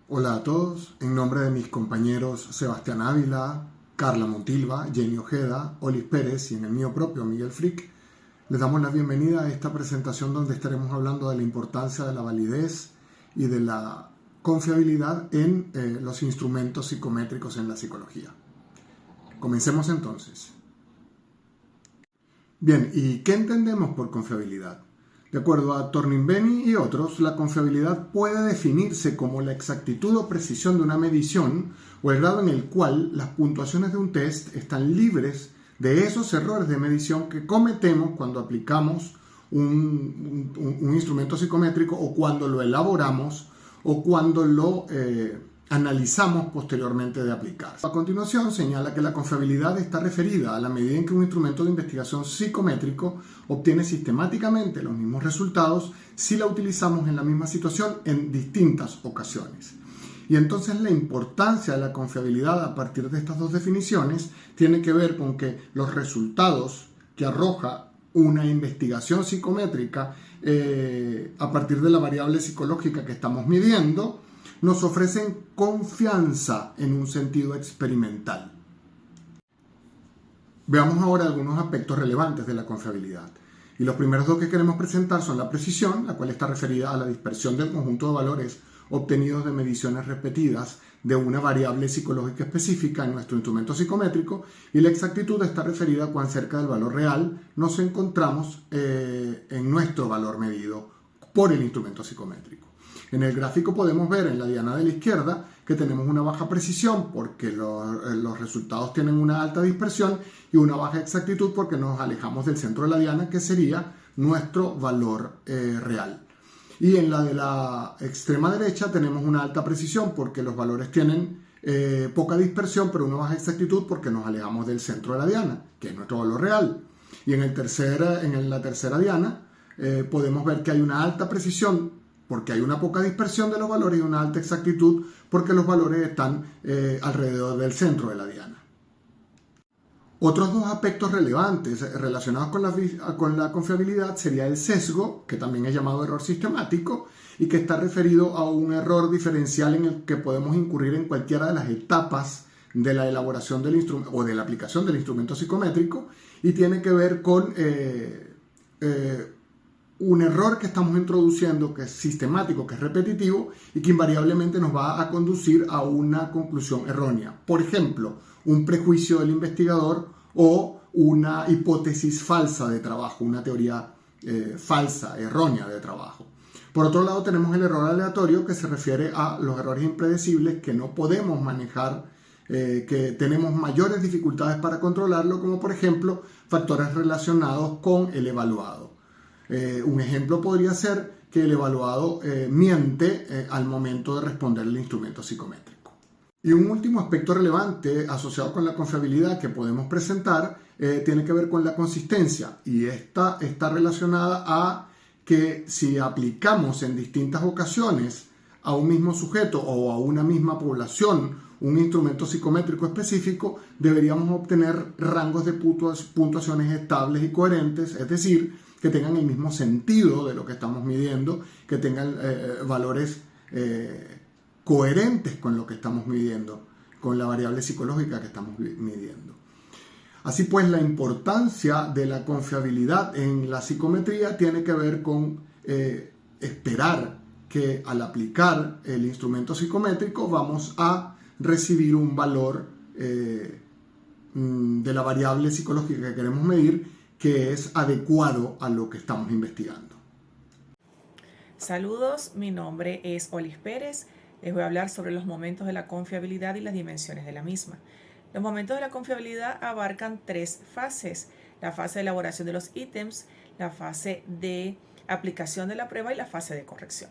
Hola a todos, en nombre de mis compañeros Sebastián Ávila, Carla Montilva, Jenny Ojeda, Olis Pérez y en el mío propio, Miguel Frick, les damos la bienvenida a esta presentación donde estaremos hablando de la importancia de la validez y de la confiabilidad en los instrumentos psicométricos en la psicología. Comencemos entonces. Bien, ¿y qué entendemos por confiabilidad? De acuerdo a Torninbeni y otros, la confiabilidad puede definirse como la exactitud o precisión de una medición o el grado en el cual las puntuaciones de un test están libres de esos errores de medición que cometemos cuando aplicamos un instrumento psicométrico o cuando lo elaboramos o cuando lo analizamos posteriormente de aplicar. A continuación señala que la confiabilidad está referida a la medida en que un instrumento de investigación psicométrico obtiene sistemáticamente los mismos resultados si la utilizamos en la misma situación en distintas ocasiones. Y entonces la importancia de la confiabilidad a partir de estas dos definiciones tiene que ver con que los resultados que arroja una investigación psicométrica a partir de la variable psicológica que estamos midiendo nos ofrecen confianza en un sentido experimental. Veamos ahora algunos aspectos relevantes de la confiabilidad. Y los primeros dos que queremos presentar son la precisión, la cual está referida a la dispersión del conjunto de valores obtenidos de mediciones repetidas de una variable psicológica específica en nuestro instrumento psicométrico, y la exactitud está referida a cuán cerca del valor real nos encontramos en nuestro valor medido por el instrumento psicométrico. En el gráfico podemos ver en la diana de la izquierda que tenemos una baja precisión porque los resultados tienen una alta dispersión y una baja exactitud porque nos alejamos del centro de la diana, que sería nuestro valor real. Y en la de la extrema derecha tenemos una alta precisión porque los valores tienen poca dispersión, pero una baja exactitud porque nos alejamos del centro de la diana, que es nuestro valor real. Y en la tercera diana podemos ver que hay una alta precisión porque hay una poca dispersión de los valores y una alta exactitud porque los valores están alrededor del centro de la diana. Otros dos aspectos relevantes relacionados con la confiabilidad sería el sesgo, que también es llamado error sistemático, y que está referido a un error diferencial en el que podemos incurrir en cualquiera de las etapas de la elaboración del instrumento o de la aplicación del instrumento psicométrico, y tiene que ver con un error que estamos introduciendo, que es sistemático, que es repetitivo y que invariablemente nos va a conducir a una conclusión errónea. Por ejemplo, un prejuicio del investigador o una hipótesis falsa de trabajo, una teoría falsa, errónea de trabajo. Por otro lado, tenemos el error aleatorio, que se refiere a los errores impredecibles que no podemos manejar, que tenemos mayores dificultades para controlarlo, como por ejemplo factores relacionados con el evaluado. Un ejemplo podría ser que el evaluado miente al momento de responder el instrumento psicométrico. Y un último aspecto relevante asociado con la confiabilidad que podemos presentar tiene que ver con la consistencia, y esta está relacionada a que si aplicamos en distintas ocasiones a un mismo sujeto o a una misma población un instrumento psicométrico específico, deberíamos obtener rangos de puntuaciones estables y coherentes, es decir, que tengan el mismo sentido de lo que estamos midiendo, que tengan valores coherentes con lo que estamos midiendo, con la variable psicológica que estamos midiendo. Así pues, la importancia de la confiabilidad en la psicometría tiene que ver con esperar que al aplicar el instrumento psicométrico vamos a recibir un valor de la variable psicológica que queremos medir, que es adecuado a lo que estamos investigando. Saludos, mi nombre es Olis Pérez. Les voy a hablar sobre los momentos de la confiabilidad y las dimensiones de la misma. Los momentos de la confiabilidad abarcan tres fases: la fase de elaboración de los ítems, la fase de aplicación de la prueba y la fase de corrección.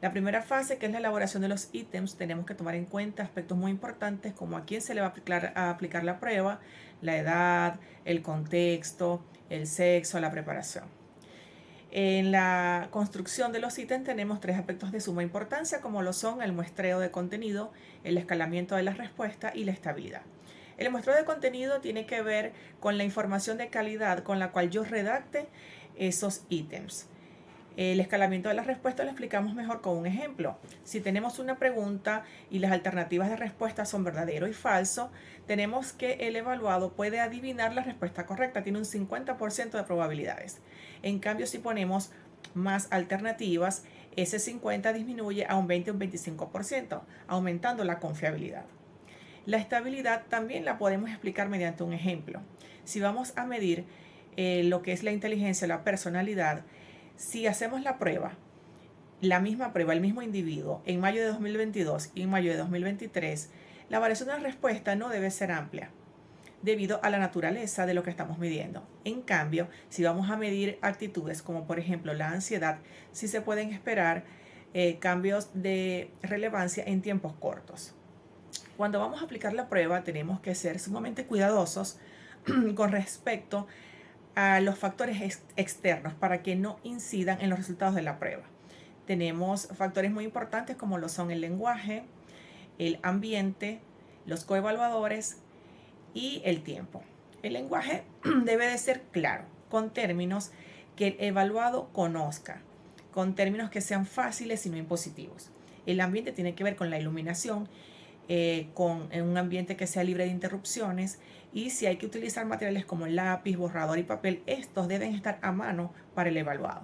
La primera fase, que es la elaboración de los ítems, tenemos que tomar en cuenta aspectos muy importantes como a quién se le va a aplicar la prueba, la edad, el contexto, el sexo, la preparación. En la construcción de los ítems tenemos tres aspectos de suma importancia, como lo son el muestreo de contenido, el escalamiento de las respuestas y la estabilidad. El muestreo de contenido tiene que ver con la información de calidad con la cual yo redacte esos ítems. El escalamiento de la respuesta lo explicamos mejor con un ejemplo. Si tenemos una pregunta y las alternativas de respuesta son verdadero y falso, tenemos que el evaluado puede adivinar la respuesta correcta, tiene un 50% de probabilidades. En cambio, si ponemos más alternativas, ese 50 disminuye a un 20 o un 25%, aumentando la confiabilidad. La estabilidad también la podemos explicar mediante un ejemplo. Si vamos a medir lo que es la inteligencia, la personalidad, si hacemos la misma prueba, el mismo individuo, en mayo de 2022 y en mayo de 2023, la variación de la respuesta no debe ser amplia, debido a la naturaleza de lo que estamos midiendo. En cambio, si vamos a medir actitudes como por ejemplo la ansiedad, sí se pueden esperar cambios de relevancia en tiempos cortos. Cuando vamos a aplicar la prueba, tenemos que ser sumamente cuidadosos con respecto a los factores externos para que no incidan en los resultados de la prueba. Tenemos factores muy importantes como lo son el lenguaje, el ambiente, los coevaluadores y el tiempo. El lenguaje debe de ser claro, con términos que el evaluado conozca, con términos que sean fáciles y no impositivos. El ambiente tiene que ver con la iluminación, con un ambiente que sea libre de interrupciones, y si hay que utilizar materiales como lápiz, borrador y papel, estos deben estar a mano para el evaluado.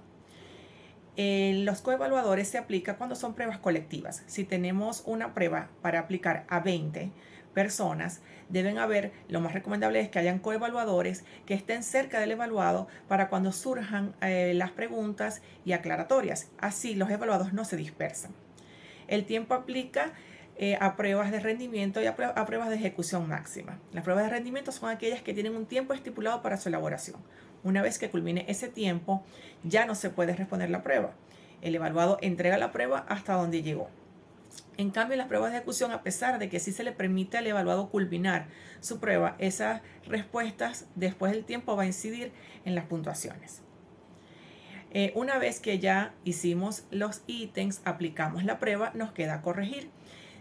Los coevaluadores se aplican cuando son pruebas colectivas. Si tenemos una prueba para aplicar a 20 personas, deben haber, lo más recomendable es que hayan coevaluadores que estén cerca del evaluado para cuando surjan las preguntas y aclaratorias. Así los evaluados no se dispersan. El tiempo aplica a pruebas de rendimiento y a pruebas de ejecución máxima. Las pruebas de rendimiento son aquellas que tienen un tiempo estipulado para su elaboración. Una vez que culmine ese tiempo, ya no se puede responder la prueba. El evaluado entrega la prueba hasta donde llegó. En cambio, en las pruebas de ejecución, a pesar de que sí se le permite al evaluado culminar su prueba, esas respuestas después del tiempo va a incidir en las puntuaciones. Una vez que ya hicimos los ítems, aplicamos la prueba, nos queda corregir.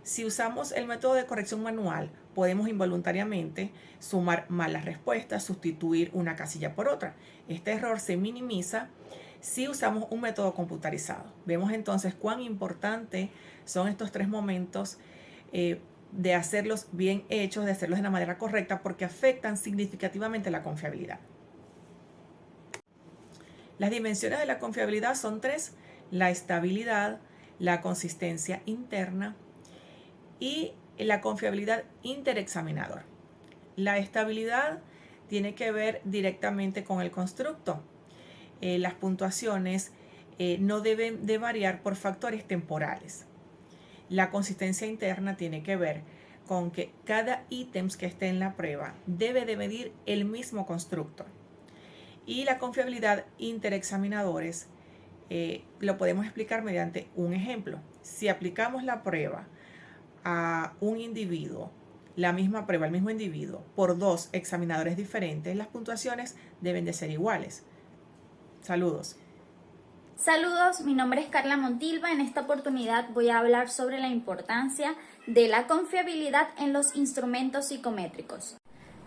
Si usamos el método de corrección manual, podemos involuntariamente sumar malas respuestas, sustituir una casilla por otra. Este error se minimiza si usamos un método computarizado. Vemos entonces cuán importante son estos tres momentos de hacerlos bien hechos, de hacerlos de la manera correcta, porque afectan significativamente la confiabilidad. Las dimensiones de la confiabilidad son tres: la estabilidad, la consistencia interna y la confiabilidad interexaminador. La estabilidad tiene que ver directamente con el constructo. Las puntuaciones no deben de variar por factores temporales. La consistencia interna tiene que ver con que cada ítem que esté en la prueba debe de medir el mismo constructo. Y la confiabilidad interexaminadores lo podemos explicar mediante un ejemplo. Si aplicamos la prueba a un individuo, la misma prueba al mismo individuo, por dos examinadores diferentes, las puntuaciones deben de ser iguales. Saludos. Saludos, mi nombre es Carla Montilva. En esta oportunidad voy a hablar sobre la importancia de la confiabilidad en los instrumentos psicométricos.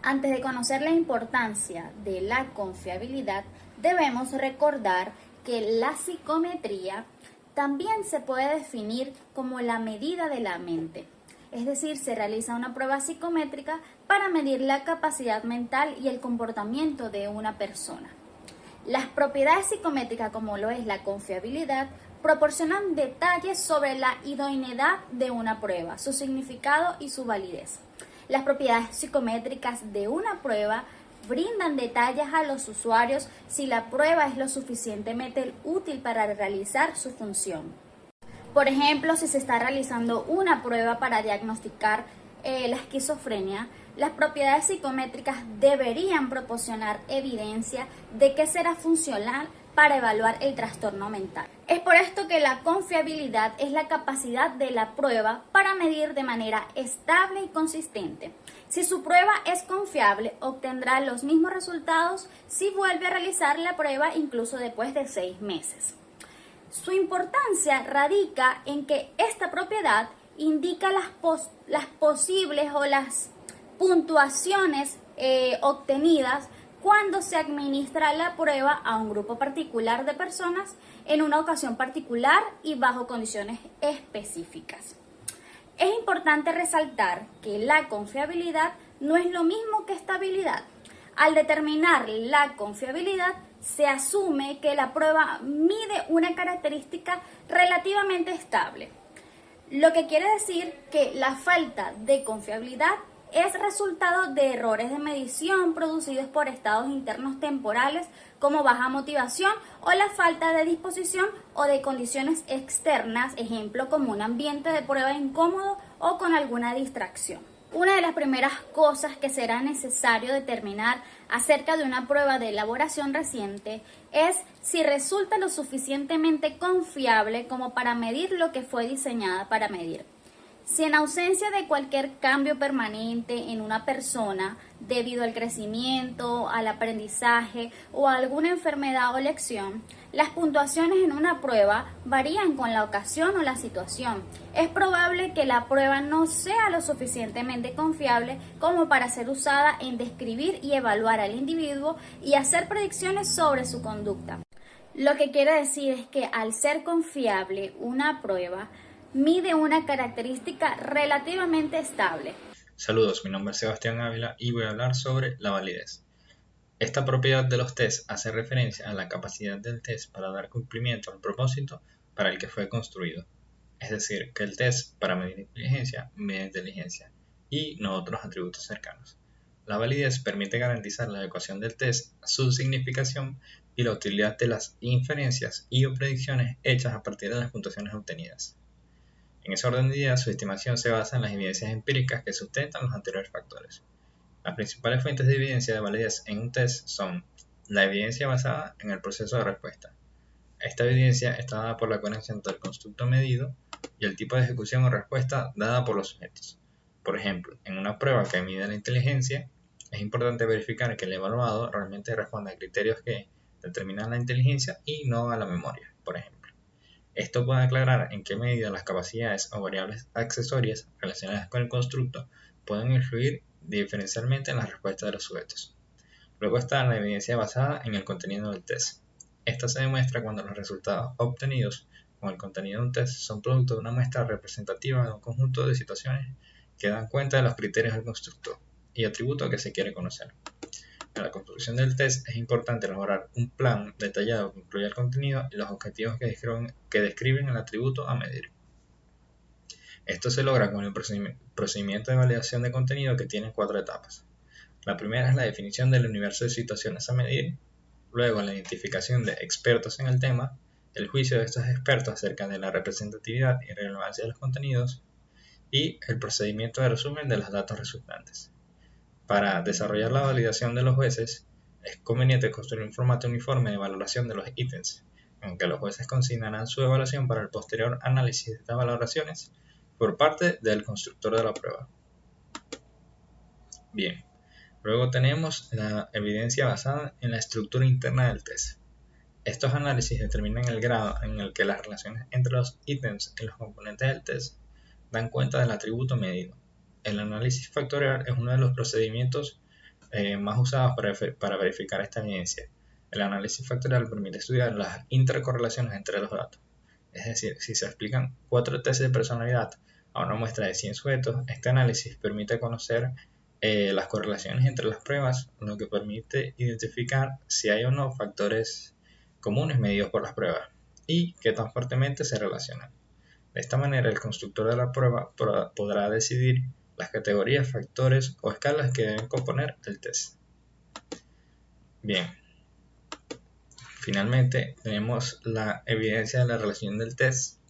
Antes de conocer la importancia de la confiabilidad, debemos recordar que la psicometría también se puede definir como la medida de la mente. Es decir, se realiza una prueba psicométrica para medir la capacidad mental y el comportamiento de una persona. Las propiedades psicométricas, como lo es la confiabilidad, proporcionan detalles sobre la idoneidad de una prueba, su significado y su validez. Las propiedades psicométricas de una prueba brindan detalles a los usuarios si la prueba es lo suficientemente útil para realizar su función. Por ejemplo, si se está realizando una prueba para diagnosticar la esquizofrenia, las propiedades psicométricas deberían proporcionar evidencia de que será funcional para evaluar el trastorno mental. Es por esto que la confiabilidad es la capacidad de la prueba para medir de manera estable y consistente. Si su prueba es confiable, obtendrá los mismos resultados si vuelve a realizar la prueba incluso después de 6 meses. Su importancia radica en que esta propiedad indica las posibles o las puntuaciones obtenidas cuando se administra la prueba a un grupo particular de personas en una ocasión particular y bajo condiciones específicas. Es importante resaltar que la confiabilidad no es lo mismo que estabilidad. Al determinar la confiabilidad, se asume que la prueba mide una característica relativamente estable, lo que quiere decir que la falta de confiabilidad es resultado de errores de medición producidos por estados internos temporales como baja motivación o la falta de disposición o de condiciones externas, ejemplo como un ambiente de prueba incómodo o con alguna distracción. Una de las primeras cosas que será necesario determinar acerca de una prueba de elaboración reciente es si resulta lo suficientemente confiable como para medir lo que fue diseñada para medir. Si en ausencia de cualquier cambio permanente en una persona debido al crecimiento, al aprendizaje o a alguna enfermedad o lección, las puntuaciones en una prueba varían con la ocasión o la situación. Es probable que la prueba no sea lo suficientemente confiable como para ser usada en describir y evaluar al individuo y hacer predicciones sobre su conducta. Lo que quiere decir es que al ser confiable una prueba mide una característica relativamente estable. Saludos, mi nombre es Sebastián Ávila y voy a hablar sobre la validez. Esta propiedad de los tests hace referencia a la capacidad del test para dar cumplimiento al propósito para el que fue construido. Es decir, que el test para medir inteligencia mide inteligencia y no otros atributos cercanos. La validez permite garantizar la adecuación del test, su significación y la utilidad de las inferencias y o predicciones hechas a partir de las puntuaciones obtenidas. En ese orden de ideas, su estimación se basa en las evidencias empíricas que sustentan los anteriores factores. Las principales fuentes de evidencia de validez en un test son la evidencia basada en el proceso de respuesta. Esta evidencia está dada por la coherencia entre el constructo medido y el tipo de ejecución o respuesta dada por los sujetos. Por ejemplo, en una prueba que mide la inteligencia, es importante verificar que el evaluado realmente responde a criterios que determinan la inteligencia y no a la memoria, por ejemplo. Esto puede aclarar en qué medida las capacidades o variables accesorias relacionadas con el constructo pueden influir diferencialmente en la respuesta de los sujetos. Luego está la evidencia basada en el contenido del test. Esta se demuestra cuando los resultados obtenidos con el contenido de un test son producto de una muestra representativa de un conjunto de situaciones que dan cuenta de los criterios del constructo y atributo que se quiere conocer. En la construcción del test es importante elaborar un plan detallado que incluya el contenido y los objetivos que describen el atributo a medir. Esto se logra con el procedimiento de validación de contenido que tiene 4 etapas. La primera es la definición del universo de situaciones a medir, luego la identificación de expertos en el tema, el juicio de estos expertos acerca de la representatividad y relevancia de los contenidos y el procedimiento de resumen de los datos resultantes. Para desarrollar la validación de los jueces, es conveniente construir un formato uniforme de valoración de los ítems, en que los jueces consignarán su evaluación para el posterior análisis de estas valoraciones por parte del constructor de la prueba. Bien, luego tenemos la evidencia basada en la estructura interna del test. Estos análisis determinan el grado en el que las relaciones entre los ítems y los componentes del test dan cuenta del atributo medido. El análisis factorial es uno de los procedimientos más usados para verificar esta evidencia. El análisis factorial permite estudiar las intercorrelaciones entre los datos. Es decir, si se explican 4 tests de personalidad a una muestra de 100 sujetos, este análisis permite conocer las correlaciones entre las pruebas, lo que permite identificar si hay o no factores comunes medidos por las pruebas y qué tan fuertemente se relacionan. De esta manera, el constructor de la prueba podrá decidir las categorías, factores o escalas que deben componer el test. Bien, finalmente tenemos la evidencia de la relación del test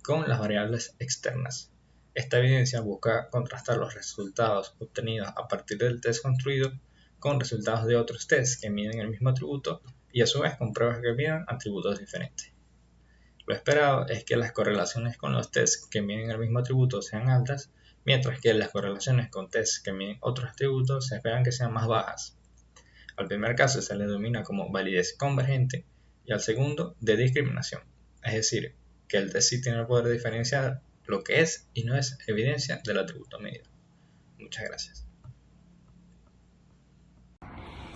con las variables externas. Esta evidencia busca contrastar los resultados obtenidos a partir del test construido con resultados de otros tests que miden el mismo atributo y a su vez con pruebas que midan atributos diferentes. Lo esperado es que las correlaciones con los tests que miden el mismo atributo sean altas, mientras que las correlaciones con tests que miden otros atributos se esperan que sean más bajas. Al primer caso se le denomina como validez convergente y al segundo de discriminación, es decir, que el test sí tiene el poder de diferenciar lo que es y no es evidencia del atributo medido. Muchas gracias.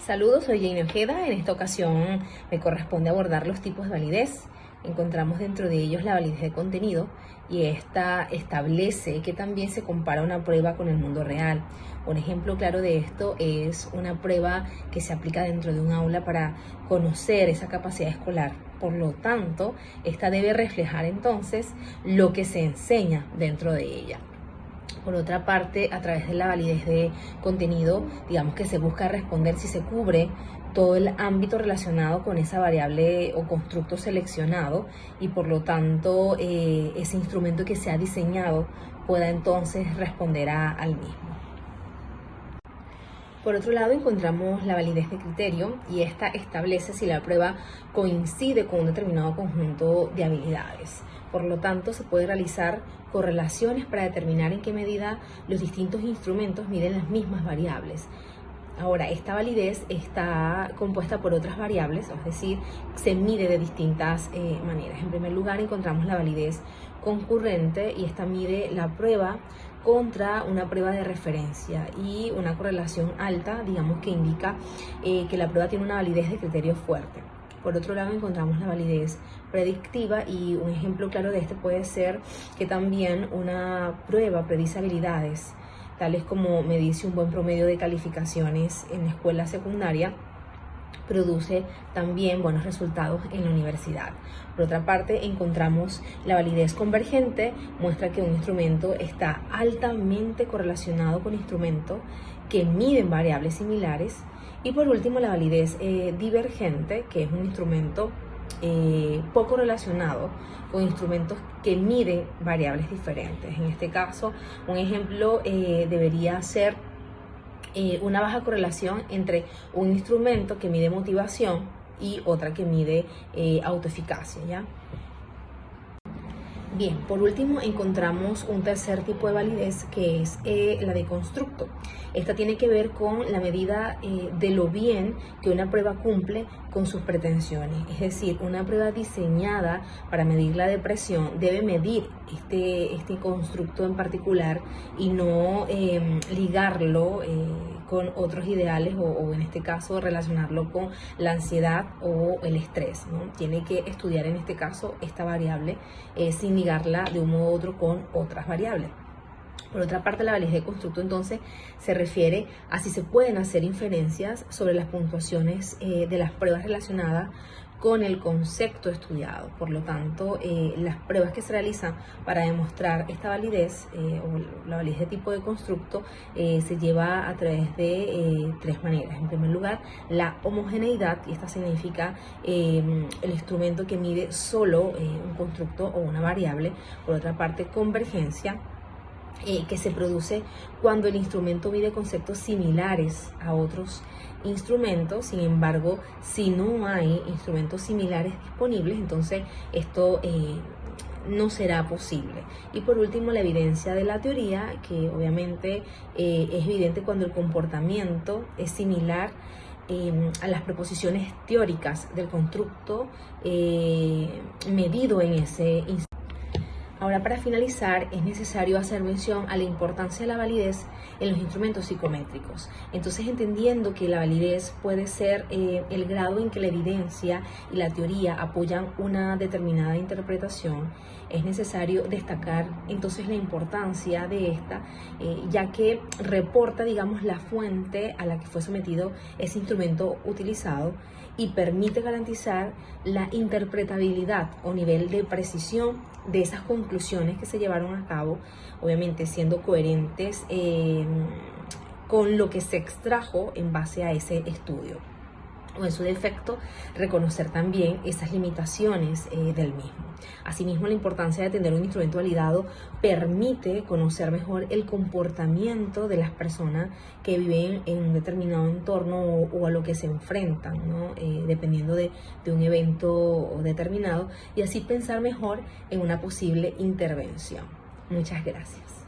Saludos, soy Jane Ojeda. En esta ocasión me corresponde abordar los tipos de validez. Encontramos dentro de ellos la validez de contenido y esta establece que también se compara una prueba con el mundo real. Un ejemplo claro de esto es una prueba que se aplica dentro de un aula para conocer esa capacidad escolar. Por lo tanto, esta debe reflejar entonces lo que se enseña dentro de ella. Por otra parte, a través de la validez de contenido, digamos que se busca responder si se cubre todo el ámbito relacionado con esa variable o constructo seleccionado y por lo tanto ese instrumento que se ha diseñado pueda entonces responder al mismo. Por otro lado, encontramos la validez de criterio y esta establece si la prueba coincide con un determinado conjunto de habilidades. Por lo tanto, se puede realizar correlaciones para determinar en qué medida los distintos instrumentos miden las mismas variables. Ahora, esta validez está compuesta por otras variables, es decir, se mide de distintas maneras. En primer lugar, encontramos la validez concurrente y esta mide la prueba contra una prueba de referencia y una correlación alta, digamos que indica que la prueba tiene una validez de criterio fuerte. Por otro lado, encontramos la validez predictiva y un ejemplo claro de este puede ser que también una prueba predice habilidades, tales como medirse un buen promedio de calificaciones en la escuela secundaria, produce también buenos resultados en la universidad. Por otra parte, encontramos la validez convergente, muestra que un instrumento está altamente correlacionado con instrumentos que miden variables similares. Y por último, la validez divergente, que es un instrumento poco relacionado con instrumentos que miden variables diferentes. En este caso, un ejemplo debería ser una baja correlación entre un instrumento que mide motivación y otra que mide autoeficacia, ¿ya? Bien, por último encontramos un tercer tipo de validez que es la de constructo. Esta tiene que ver con la medida de lo bien que una prueba cumple con sus pretensiones. Es decir, una prueba diseñada para medir la depresión debe medir este constructo en particular y no ligarlo con otros ideales o en este caso relacionarlo con la ansiedad o el estrés, ¿no? Tiene que estudiar en este caso esta variable sin ligarla de un modo u otro con otras variables. Por otra parte, la validez de constructo entonces se refiere a si se pueden hacer inferencias sobre las puntuaciones de las pruebas relacionadas con el concepto estudiado. Por lo tanto, las pruebas que se realizan para demostrar esta validez o la validez de tipo de constructo se lleva a través de tres maneras. En primer lugar, la homogeneidad, y esta significa el instrumento que mide solo un constructo o una variable. Por otra parte, convergencia, que se produce cuando el instrumento mide conceptos similares a otros instrumentos. Sin embargo, si no hay instrumentos similares disponibles, entonces esto no será posible. Y por último, la evidencia de la teoría, que obviamente es evidente cuando el comportamiento es similar a las proposiciones teóricas del constructo medido en ese instrumento. Ahora, para finalizar, es necesario hacer mención a la importancia de la validez en los instrumentos psicométricos. Entonces, entendiendo que la validez puede ser el grado en que la evidencia y la teoría apoyan una determinada interpretación, es necesario destacar entonces la importancia de esta, ya que reporta, digamos, la fuente a la que fue sometido ese instrumento utilizado y permite garantizar la interpretabilidad o nivel de precisión de esas conclusiones que se llevaron a cabo, obviamente siendo coherentes con lo que se extrajo en base a ese estudio. O en su defecto, reconocer también esas limitaciones del mismo. Asimismo, la importancia de tener un instrumento validado permite conocer mejor el comportamiento de las personas que viven en un determinado entorno o a lo que se enfrentan, ¿no? Dependiendo de un evento determinado, y así pensar mejor en una posible intervención. Muchas gracias.